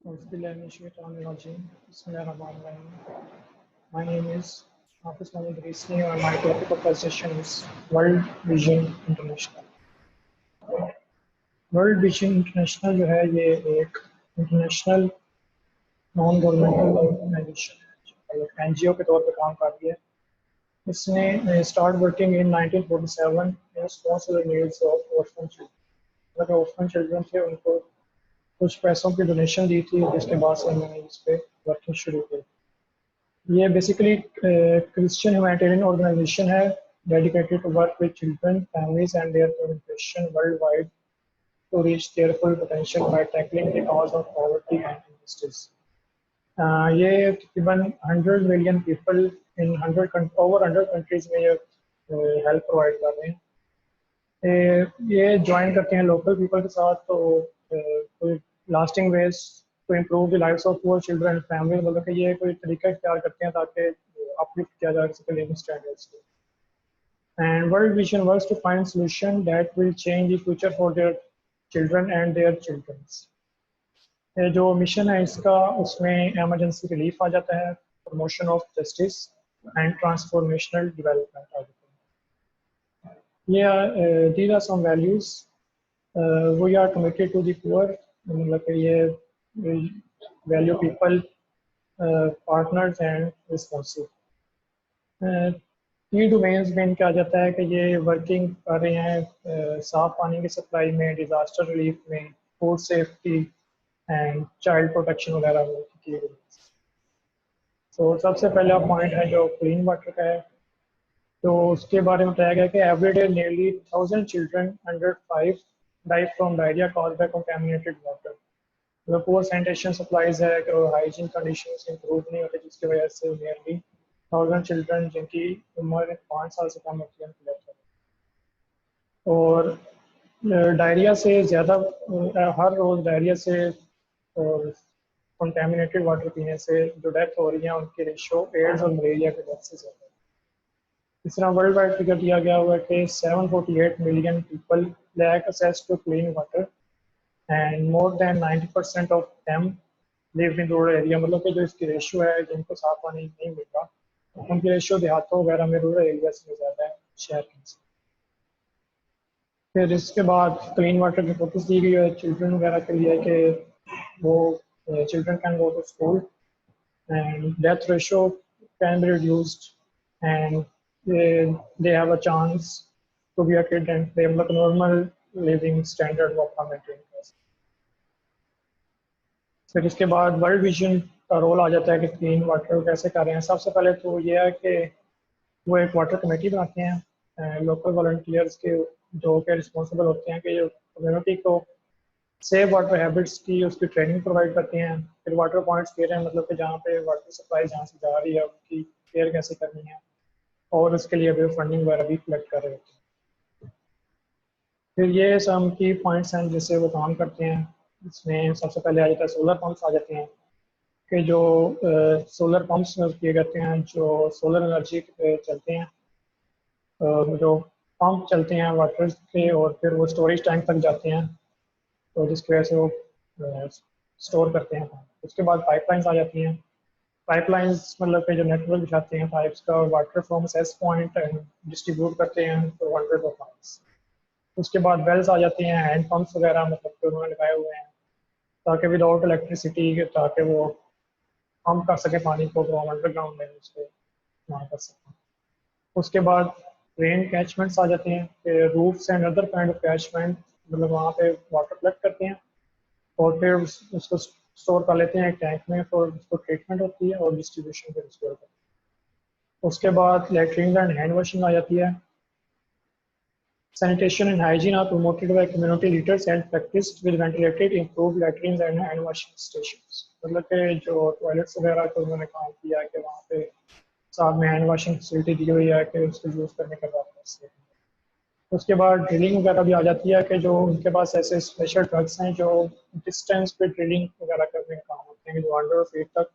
أعوذ بالله من الشيطان الرجيم. بسم الله الرحمن الرحيم. My name is Hafiz Mohammed Risni and my topic of presentation is World Vision International. World Vision International جو ہے یہ ایک انٹرنیشنل نان گورنمنٹل آرگنائزیشن ہے جو NGO کے طور پہ کام کرتی ہے. اس نے start working in 1947 in response to the needs of orphan children. مطلب orphan children تھے ان کو کچھ پیسوں کی ڈونیشن دی تھی جس کے بعد سے میں نے اس پہ ورکنگ شروع کی. یہ بیسیکلی کرسچین ہیومینیٹیرین آرگنائزیشن ہے dedicated to work with children families and their progression worldwide to reach their full potential by tackling the cause of poverty and injustice. یہ تقریباً 100 ملین پیپل ان 100 کنٹریز میں یہ help provide کر رہے ہیں. یہ join کرتے ہیں لوکل پیپل کے ساتھ تو کوئی lasting ways to improve the lives of poor children and family. مطلب کہ یہ کوئی طریقہ اختیار کرتے ہیں تاکہ اپلفٹ کیا جا سکے لیونگ اسٹینڈرڈس کو. And World Vision works to find solution that will change the future for their children and their children's. جو مشن ہے اس کا اس میں ایمرجنسی ریلیف آ جاتا ہے, promotion of justice and transformational development آ جاتا ہے. یہ these are some values we are committed to the poor. مطلب کہ یہ value people partners and responsive. کی ڈومینس میں ان کے آ جاتا ہے کہ یہ ورکنگ کر رہے ہیں صاف پانی کی سپلائی میں, ڈیزاسٹر ریلیف میں, food safety and child protection وغیرہ کی. تو سب سے پہلا پوائنٹ ہے جو کلین واٹر کا ہے. تو اس کے بارے میں بتایا گیا کہ every day nearly 1000 children under 5 die from diarrhoea cause by contaminated water. Poor sanitation supplies ہے کہ ہائیجین کنڈیشنز امپروو نہیں ہوتے جس کی وجہ سے نیئرلی 1000 چلڈرن جن کی عمر 5 سال سے کم ہوتی ہے ان کی. اور ڈائریا سے زیادہ ہر روز ڈائریا سے اور کنٹامینیٹڈ واٹر پینے سے جو ڈیتھ ہو رہی ہیں ان کی ریشو ایڈز اور ملیریا کے ڈیتھ سے زیادہ ہے. اس طرح ورلڈ وائڈ فگر دیا گیا ہوا ہے کہ 748 million people lack access to clean water and more than 90% of them live in rural area. مطلب کہ جو اس کی ریشو ہے جن کو صاف پانی نہیں ملتا ان کی ریشو دیہاتوں وغیرہ میں رورل ایریا سے زیادہ ہے شہر کے. پھر اس کے بعد کلین واٹر کی فوکس دی گئی ہے چلڈرن وغیرہ کے لیے کہ وہ children can go to school and death ratio can be reduced and they have a chance to be a kid and they have a normal living standard وہ اپنا مینٹین کر سکتے. پھر اس کے بعد ورلڈ ویژن کا رول آ جاتا ہے کہ کلین واٹر کیسے کر رہے ہیں. سب سے پہلے تو یہ ہے کہ وہ ایک واٹر کمیٹی بناتے ہیں لوکل والنٹیئرس کے جو کہ رسپانسبل ہوتے ہیں کہ جو کمیونٹی کو سیف واٹر ہیبٹس کی اس کی ٹریننگ پرووائڈ کرتے ہیں. پھر واٹر پوائنٹس دے رہے ہیں مطلب کہ جہاں پہ واٹر سپلائی جہاں سے جا رہی ہے ان کی کیئر کیسے کرنی ہے اور اس کے لیے بھی فنڈنگ وغیرہ بھی کلیکٹ کر رہے ہوتے ہیں. پھر یہ سب کی پوائنٹس ہیں جس سے وہ کام کرتے ہیں. اس میں سب سے پہلے آ جاتا ہے سولر پمپس آ جاتے ہیں کہ جو سولر پمپس کیے جاتے ہیں جو سولر انرجی پہ چلتے ہیں, جو پمپ چلتے ہیں واٹر کے اور پھر وہ اسٹوریج ٹینک تک جاتے ہیں تو جس کی وجہ سے وہ اسٹور کرتے ہیں. اس کے بعد پائپ لائنس آ جاتی ہیں. پائپ لائنس مطلب کہ جو نیٹ ورک بچھاتے ہیں پائپس کا واٹر فرام سیس پوائنٹ ڈسٹریبیوٹ کرتے ہیں تو 100 آف پائپس. اس کے بعد ویلس آ جاتے ہیں ہینڈ پمپس وغیرہ مطلب کہ انہوں نے لگائے ہوئے ہیں تاکہ وداؤٹ الیکٹریسٹی تاکہ وہ پمپ کر سکے پانی کو تو ہم انڈر گراؤنڈ لیول سے استعمال کر سکتے ہیں. اس کے بعد رین کیچمنٹس آ جاتے ہیں کہ roofs and other kind of catchment مطلب وہاں پہ واٹر کلیکٹ کرتے ہیں اور پھر اس کو اسٹور کر لیتے ہیں ایک ٹینک میں اور اس کو ٹریٹمنٹ ہوتی ہے اور ڈسٹریبیوشن پھر اسٹور کرتے ہیں. اس کے بعد لیٹرین اینڈ ہینڈ واشنگ آ جاتی ہے. Sanitation and hygiene are promoted by community leaders and practised with ventilated improved latrines and hand washing stations. مطلب کہ جو ٹوائلٹس وغیرہ کو انہوں نے کام کیا کہ وہاں پہ ساتھ میں ہینڈ واشنگ فیسلٹی دی ہوئی ہے کہ اس کو یوز کرنے کے بعد. اس کے بعد ڈرلنگ وغیرہ بھی آ جاتی ہے کہ جو ان کے پاس ایسے اسپیشل ٹرکس ہیں جو ڈسٹینس پہ ڈرلنگ وغیرہ کرنے کا کام ہوتے ہیں کہ جو 100 فیٹ تک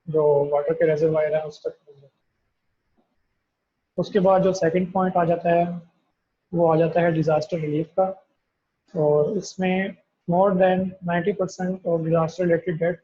جو واٹر کے ریزروائر ہیں اس تک پہنچ جاتے ہیں. اس کے بعد جو سیکنڈ پوائنٹ آ جاتا ہے وہ آ جاتا ہے ڈیزاسٹر ریلیف کا. اور اس میں more than 90% of disaster related deaths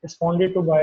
responded to by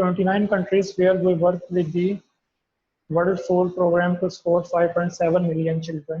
29 countries where we work with the World Food Program to support 5.7 million children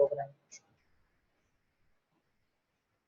program.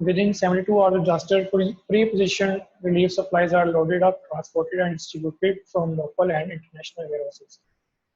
within 72 hours of disaster, pre-positioned relief supplies are loaded up, transported and distributed from local and international warehouses.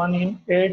1 in 8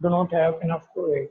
do not have enough to eat.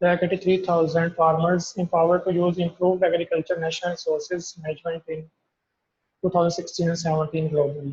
383,000 farmers empowered to use improved agriculture national resources management in 2016 and 17 globally.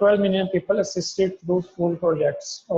12 million people assisted through school projects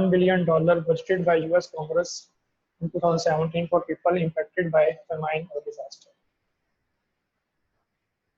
$1 billion budgeted by US Congress in 2017 for people impacted by famine or disaster.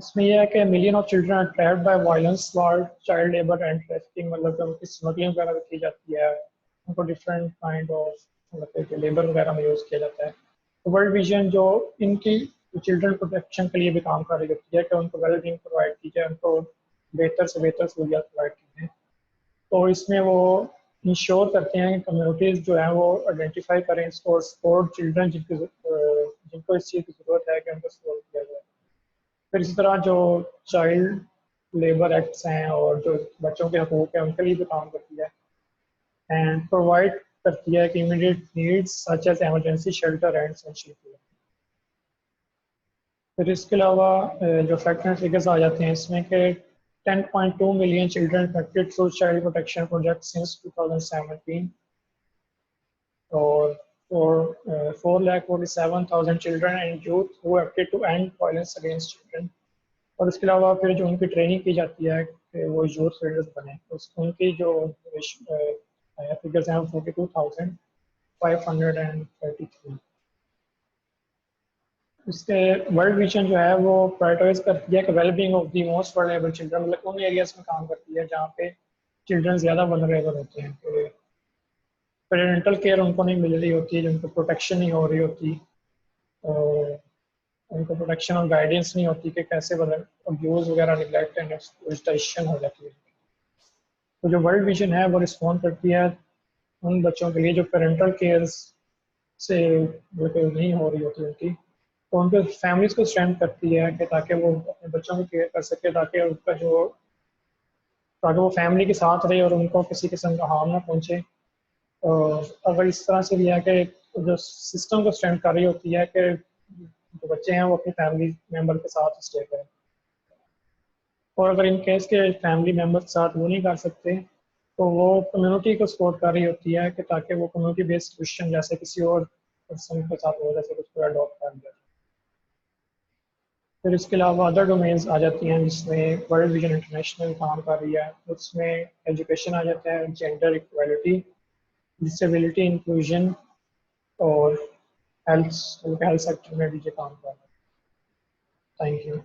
اس میں یہ ہے کہ million of children are trapped by violence war child labour and trafficking, مطلب کہ ان کی smuggling وغیرہ کی جاتی ہے، ان کو ڈفرینٹ کائنڈ آف مطلب کہ لیبر وغیرہ میں یوز کیا جاتا ہے۔ ورلڈ ویژن جو ان کی چلڈرن پروٹیکشن کے لیے بھی کام کر رہی ہوتی ہے کہ ان کو ویل بینگ پرووائڈ کی جائے، ان کو بہتر سے بہتر سہولیات پرووائڈ کی جائیں۔ تو اس میں وہ انشور کرتے ہیں کہ کمیونٹیز جو ہیں وہ آئیڈینٹیفائی کریں اس کو، سپورٹ چلڈرن جن کو اس چیز کی ضرورت ہے کہ ان کو سپورٹ کیا جائے۔ پھر اسی طرح جو چائلڈ لیبر ایکٹس ہیں اور جو بچوں کے حقوق ہیں ان کے لیے بھی کام کرتی ہے، اینڈ پرووائڈ کرتی ہے کہ immediate needs such as emergency shelter and essential food. پھر اس کے علاوہ جو فیکٹ اینڈ فگرس آ جاتے ہیں اس میں کہ 10.2 million children affected through child protection project since 2017، اور 447,000 children and youth who acted to end violence against children۔ اور اس کے علاوہ پھر جو ان کی ٹریننگ کی جاتی ہے کہ وہ یوتھ لیڈرز بنے، ان کی جو فگرز ہیں 42,533۔ اس کے ورلڈ ویژن جو ہے وہ پرائرٹائز کرتی ہے کہ well being of the most vulnerable children, مطلب ان ایریاز میں کام کرتی ہے جہاں پہ چلڈرن زیادہ ولنریبل ہوتے ہیں، پیرنٹل کیئر ان کو نہیں مل رہی ہوتی، ان کو پروٹیکشن نہیں ہو رہی ہوتی، ان کو پروٹیکشن اور گائیڈنس نہیں ہوتی کہ کیسے ابیوز وغیرہ نگلیکٹ اینڈ ایکسپلوئٹیشن ہو جاتی ہے۔ تو جو ورلڈ ویژن ہے وہ رسپونڈ کرتی ہے ان بچوں کے لیے جو پیرنٹل کیئر سے نہیں ہو رہی ہوتی ان کی، تو ان کے فیملیز کو اسٹرینتھ کرتی ہے کہ تاکہ وہ اپنے بچوں کو کیئر کر سکے، تاکہ ان کا تاکہ وہ فیملی کے ساتھ رہے اور ان کو کسی قسم کا ہارم نہ پہنچے۔ اگر اس طرح سے بھی ہے کہ جو سسٹم کو اسٹرینتھ کر رہی ہوتی ہے کہ جو بچے ہیں وہ اپنی فیملی ممبر کے ساتھ اسٹے کریں، اور اگر ان کیس کے فیملی ممبر کے ساتھ وہ نہیں کر سکتے تو وہ کمیونٹی کو سپورٹ کر رہی ہوتی ہے کہ تاکہ وہ کمیونٹی بیسڈ سولوشن جیسے کسی اور پرسن کے ساتھ ہو، جیسے کچھ کو اڈاپٹ کر دیا۔ پھر اس کے علاوہ ادر ڈومینس آ جاتی ہیں جس میں ورلڈ ویژن انٹرنیشنل کام کر رہی ہے، اس میں ایجوکیشن آ جاتا ہے، جینڈر ایکویلٹی، ڈسیبلٹی انکلوژن، اور ہیلتھ سیکٹر میں بھی یہ کام کر رہا ہے۔ Thank you.